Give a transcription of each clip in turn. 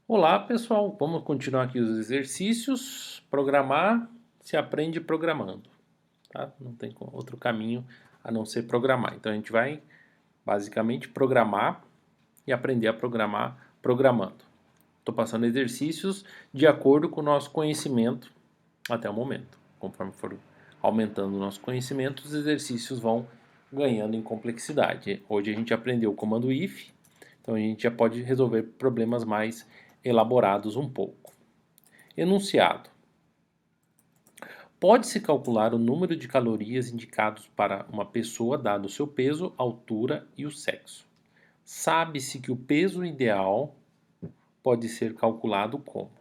Olá, pessoal. Vamos continuar aqui os exercícios. Programar se aprende programando, tá? Não tem outro caminho a não ser programar. Então a gente vai basicamente programar e aprender a programar programando. Estou passando exercícios de acordo com o nosso conhecimento até o momento. Conforme for aumentando o nosso conhecimento, os exercícios vão ganhando em complexidade. Hoje a gente aprendeu o comando if, então a gente já pode resolver problemas mais elaborados um pouco. Enunciado. Pode-se calcular o número de calorias indicados para uma pessoa dado o seu peso, altura e o sexo. Sabe-se que o peso ideal pode ser calculado como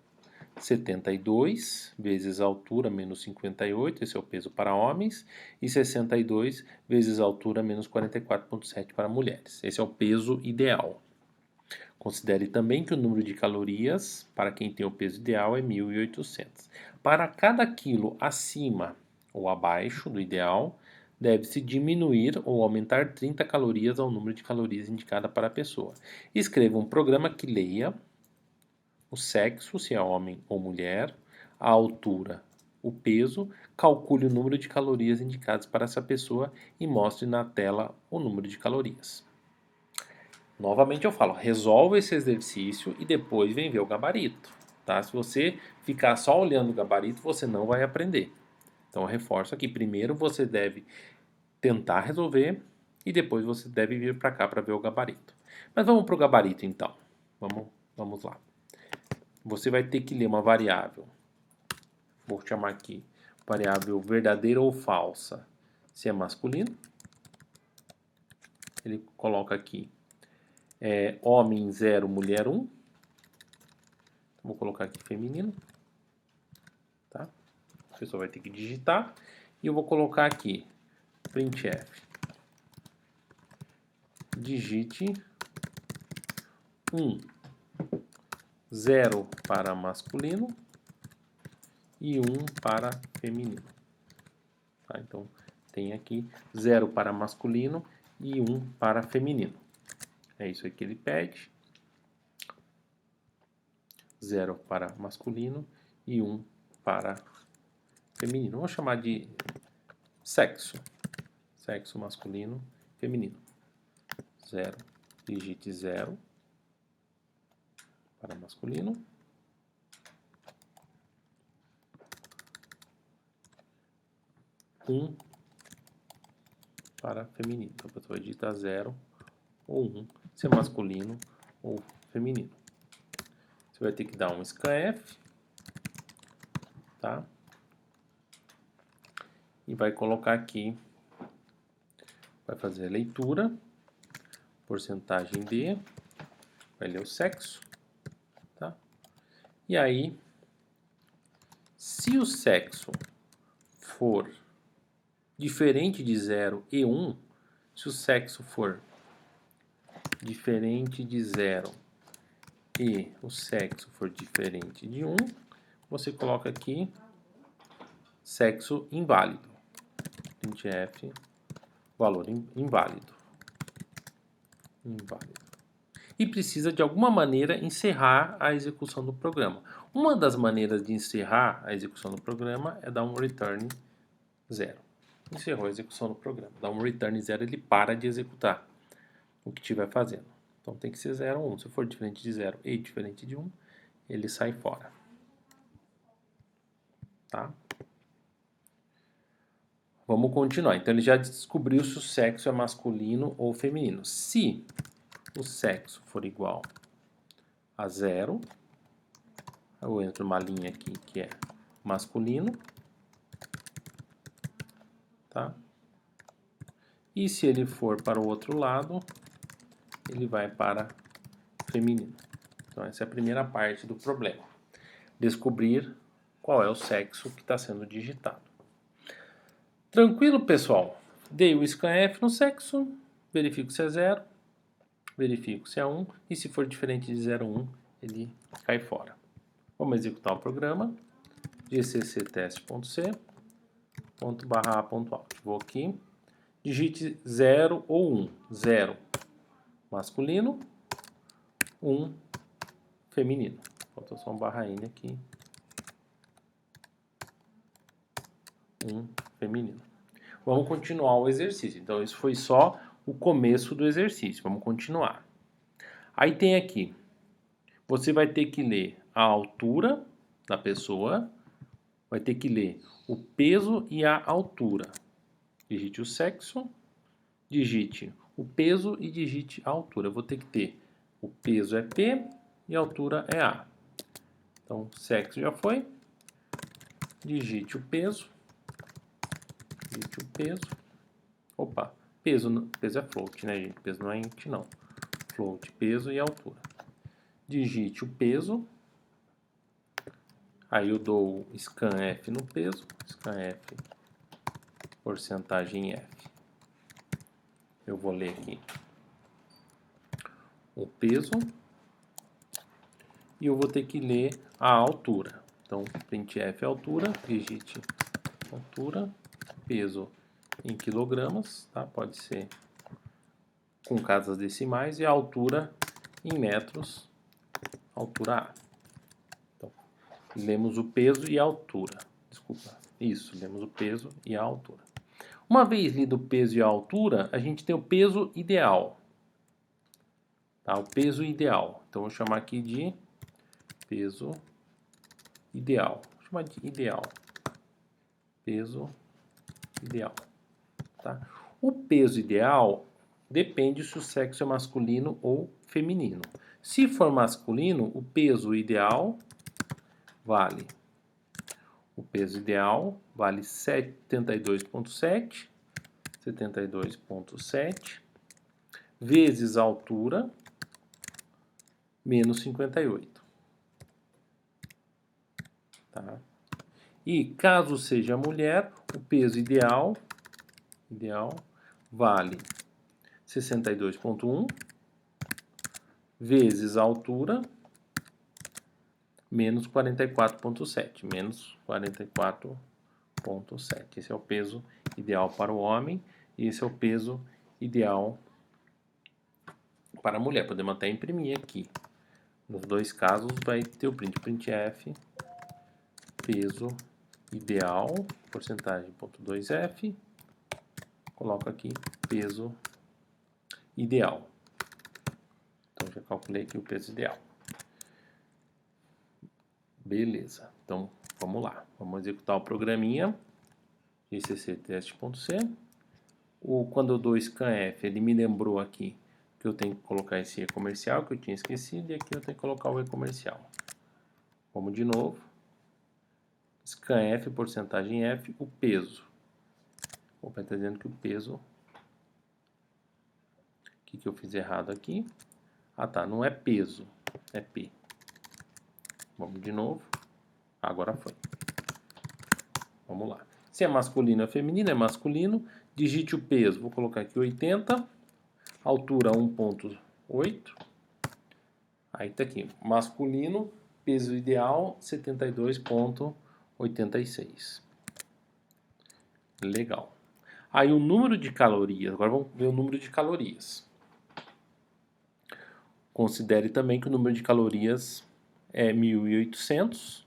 72 vezes a altura menos 58, esse é o peso para homens, e 62 vezes a altura menos 44,7 para mulheres. Esse é o peso ideal. Considere também que o número de calorias para quem tem o peso ideal é 1.800. Para cada quilo acima ou abaixo do ideal, deve-se diminuir ou aumentar 30 calorias ao número de calorias indicada para a pessoa. Escreva um programa que leia o sexo, se é homem ou mulher, a altura, o peso, calcule o número de calorias indicadas para essa pessoa e mostre na tela o número de calorias. Novamente eu falo, resolve esse exercício e depois vem ver o gabarito, tá? Se você ficar só olhando o gabarito, você não vai aprender. Então eu reforço aqui, primeiro você deve tentar resolver e depois você deve vir para cá para ver o gabarito. Mas vamos para o gabarito então. Vamos lá. Você vai ter que ler uma variável. Vou chamar aqui variável verdadeira ou falsa. Se é masculino, ele coloca aqui homem 0, mulher 1. Vou colocar aqui feminino, tá? A pessoa vai ter que digitar. E eu vou colocar aqui printf. Digite 1, 0 para masculino e 1 para feminino. Tá? Então, tem aqui 0 para masculino e 1 para feminino. É isso aí que ele pede. 0 para masculino e 1 para feminino. Vou chamar de sexo. Sexo masculino, feminino. 0, digite 0 para masculino. 1 para feminino. Então a pessoa digita 0 ou 1, se é masculino ou feminino. Você vai ter que dar um scanf, tá? E vai colocar aqui, vai fazer a leitura, porcentagem de, vai ler o sexo, tá? E aí, se o sexo for diferente de 0 e 1, se o sexo for diferente de 0 e o sexo for diferente de 1, você coloca aqui sexo inválido. Printf, valor inválido. Inválido. E precisa de alguma maneira encerrar a execução do programa. Uma das maneiras de encerrar a execução do programa é dar um return 0. Encerrou a execução do programa. Dá um return 0, ele para de executar o que estiver fazendo. Então tem que ser 0 ou 1. Se for diferente de 0 e diferente de 1, ele sai fora. Tá? Vamos continuar. Então ele já descobriu se o sexo é masculino ou feminino. Se o sexo for igual a 0, eu entro uma linha aqui que é masculino, tá? E se ele for para o outro lado, ele vai para feminino. Então essa é a primeira parte do problema. Descobrir qual é o sexo que está sendo digitado. Tranquilo, pessoal? Dei o scanf no sexo, verifico se é 0, verifico se é 1, e se for diferente de 0, 1, ele cai fora. Vamos executar o programa. gcctest.c ./a.out. Vou aqui. Digite 0 ou 1. 0 masculino, 1 feminino. Falta só um barra N aqui. Um feminino. Vamos continuar o exercício. Então, isso foi só o começo do exercício. Vamos continuar. Aí tem aqui. Você vai ter que ler a altura da pessoa. Vai ter que ler o peso e a altura. Digite o sexo. Digite o peso e digite a altura. Eu vou ter que ter o peso é P e a altura é A. Então, sexo já foi. Digite o peso. Digite o peso. Opa, peso é float, né, gente? Peso não é int, não. Float, peso e altura. Digite o peso. Aí eu dou scanf no peso. Scanf, porcentagem F. Eu vou ler aqui o peso. E eu vou ter que ler a altura. Então, printf altura, digite altura, peso em quilogramas, tá? Pode ser com casas decimais, e a altura em metros, altura A. Então, lemos o peso e a altura. Desculpa, isso, lemos o peso e a altura. Uma vez lido o peso e a altura, a gente tem o peso ideal. Tá? O peso ideal. Então, vou chamar aqui de peso ideal. Vou chamar de ideal. Peso ideal. Tá? O peso ideal depende se o sexo é masculino ou feminino. Se for masculino, o peso ideal vale. O peso ideal vale 72,7. 72,7 vezes a altura menos 58. Tá? E caso seja mulher, o peso ideal vale 62,1 vezes a altura menos 44,7. Menos 44,7. Esse é o peso ideal para o homem e esse é o peso ideal para a mulher. Podemos até imprimir aqui. Nos dois casos vai ter o printf peso ideal, porcentagem ponto 2F, coloco aqui peso ideal. Então já calculei aqui o peso ideal. Beleza, então vamos lá, vamos executar o programinha gcc teste.c. Quando eu dou scanf, ele me lembrou aqui que eu tenho que colocar esse e-comercial que eu tinha esquecido, e aqui eu tenho que colocar o e-comercial. Vamos de novo. Scanf, porcentagem F, o peso. Opa, está dizendo que o peso... O que eu fiz errado aqui? Ah tá, não é peso, é P. Vamos de novo. Agora foi. Vamos lá. Se é masculino ou feminino, é masculino. Digite o peso. Vou colocar aqui 80. Altura 1,8. Aí tá aqui. Masculino, peso ideal 72,86. Legal. Aí o número de calorias. Agora vamos ver o número de calorias. Considere também que o número de calorias é 1.800,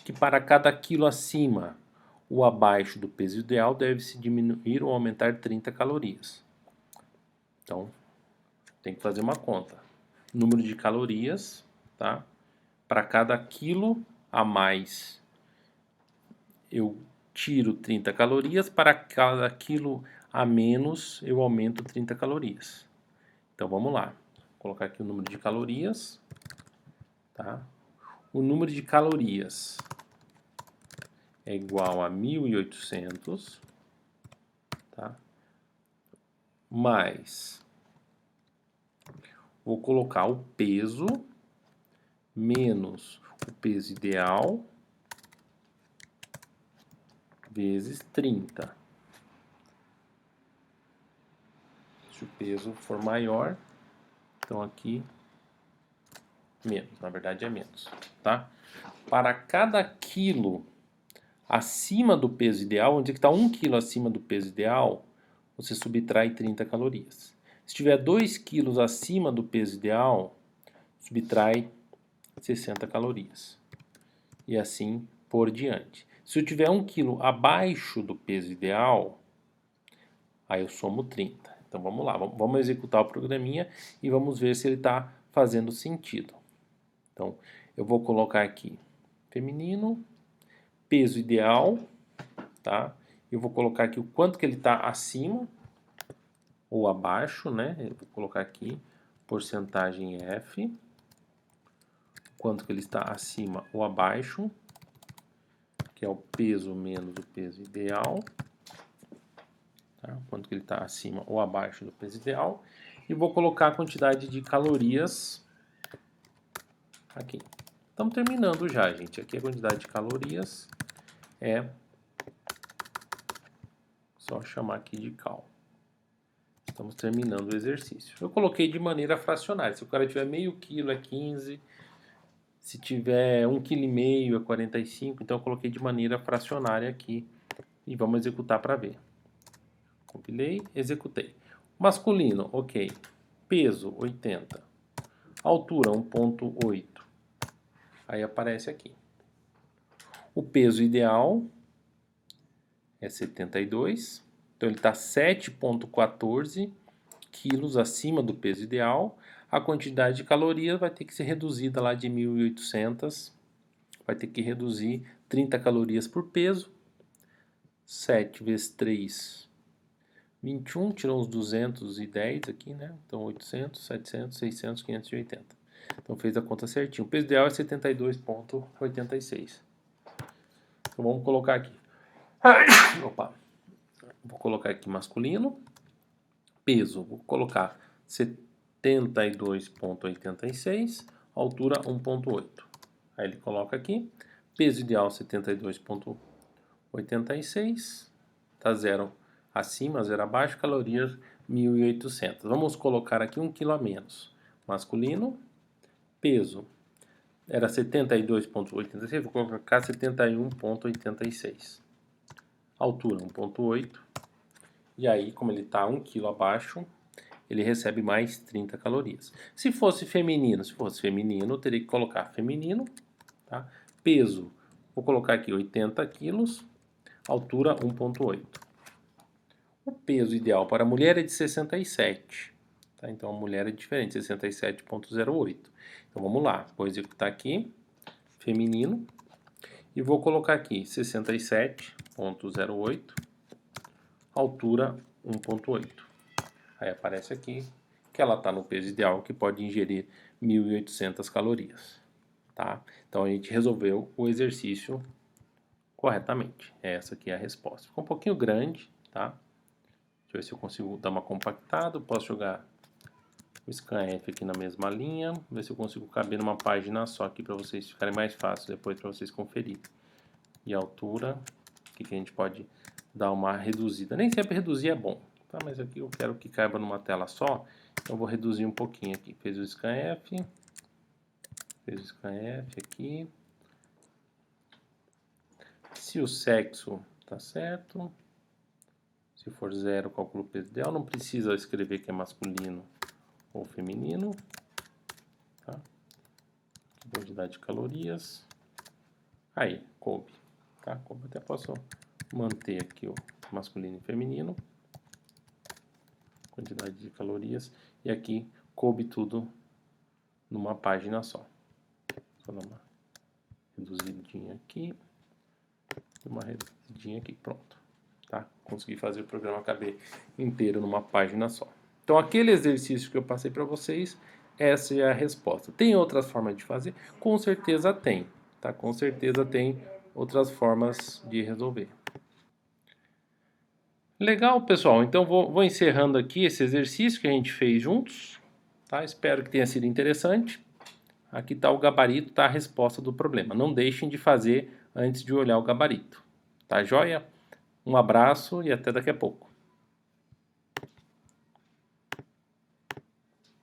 que para cada quilo acima ou abaixo do peso ideal deve-se diminuir ou aumentar 30 calorias. Então, tem que fazer uma conta. Número de calorias, tá? Para cada quilo a mais, eu tiro 30 calorias. Para cada quilo a menos, eu aumento 30 calorias. Então, vamos lá. Vou colocar aqui o número de calorias, tá? O número de calorias é igual a 1.800, tá? Mais, vou colocar o peso menos o peso ideal vezes 30. Se o peso for maior, então aqui menos, na verdade é menos, tá? Para cada quilo acima do peso ideal, onde está 1 quilo acima do peso ideal, você subtrai 30 calorias. Se tiver 2 quilos acima do peso ideal, subtrai 60 calorias. E assim por diante. Se eu tiver 1 quilo abaixo do peso ideal, aí eu somo 30. Então vamos lá, vamos executar o programinha e vamos ver se ele está fazendo sentido. Então eu vou colocar aqui feminino, peso ideal, tá? Eu vou colocar aqui o quanto que ele está acima ou abaixo, né? Eu vou colocar aqui porcentagem F, quanto que ele está acima ou abaixo, que é o peso menos o peso ideal, tá? Quanto que ele está acima ou abaixo do peso ideal, e vou colocar a quantidade de calorias aqui. Estamos terminando já, gente. Aqui a quantidade de calorias é só chamar aqui de cal. Estamos terminando o exercício. Eu coloquei de maneira fracionária. Se o cara tiver meio quilo é 15, se tiver 1,5 kg é 45, então eu coloquei de maneira fracionária aqui e vamos executar para ver. Compilei, executei. Masculino, ok. Peso, 80. Altura, 1,8. Aí aparece aqui. O peso ideal é 72. Então ele está 7,14 quilos acima do peso ideal. A quantidade de calorias vai ter que ser reduzida lá de 1.800. Vai ter que reduzir 30 calorias por peso. 7 vezes 3, 21. Tirou uns 210 aqui, né? Então 800, 700, 600, 580. Então fez a conta certinho. O peso ideal é 72,86. Então vamos colocar aqui. Opa. Vou colocar aqui masculino. Peso, vou colocar 72,86. Altura 1,8. Aí ele coloca aqui. Peso ideal 72,86. Tá 0 acima, 0 abaixo. Calorias 1.800. Vamos colocar aqui 1 kg a menos. Masculino. Peso era 72,86. Vou colocar 71,86. Altura 1,8. E aí, como ele está 1 kg abaixo, ele recebe mais 30 calorias. Se fosse feminino, eu teria que colocar feminino, tá? Peso, vou colocar aqui 80 quilos, altura 1,8. O peso ideal para a mulher é de 67, tá? Então a mulher é diferente, 67,08. Então vamos lá, vou executar aqui, feminino, e vou colocar aqui 67,08. Altura 1,8. Aí aparece aqui que ela está no peso ideal, que pode ingerir 1.800 calorias. Tá? Então a gente resolveu o exercício corretamente. Essa aqui é a resposta. Ficou um pouquinho grande, tá? Deixa eu ver se eu consigo dar uma compactada. Posso jogar o scanf aqui na mesma linha. Ver se eu consigo caber numa página só aqui para vocês ficarem mais fácil depois para vocês conferirem. E a altura, aqui que a gente pode dar uma reduzida. Nem sempre reduzir é bom, tá? Mas aqui eu quero que caiba numa tela só, então eu vou reduzir um pouquinho aqui. Fez o scanf aqui. Se o sexo tá certo, se for 0, calculo o peso ideal. Não precisa escrever que é masculino ou feminino, tá? Quantidade de calorias. Aí, coube, tá? Coube, até posso manter aqui o masculino e feminino, quantidade de calorias, e aqui coube tudo numa página só. Só dar uma reduzidinha aqui, uma reduzidinha aqui, pronto. Tá? Consegui fazer o programa caber inteiro numa página só. Então aquele exercício que eu passei para vocês, essa é a resposta. Tem outras formas de fazer? Com certeza tem, tá? Com certeza tem outras formas de resolver. Legal, pessoal. Então vou encerrando aqui esse exercício que a gente fez juntos, tá? Espero que tenha sido interessante. Aqui está o gabarito, tá a resposta do problema. Não deixem de fazer antes de olhar o gabarito. Tá joia? Um abraço e até daqui a pouco.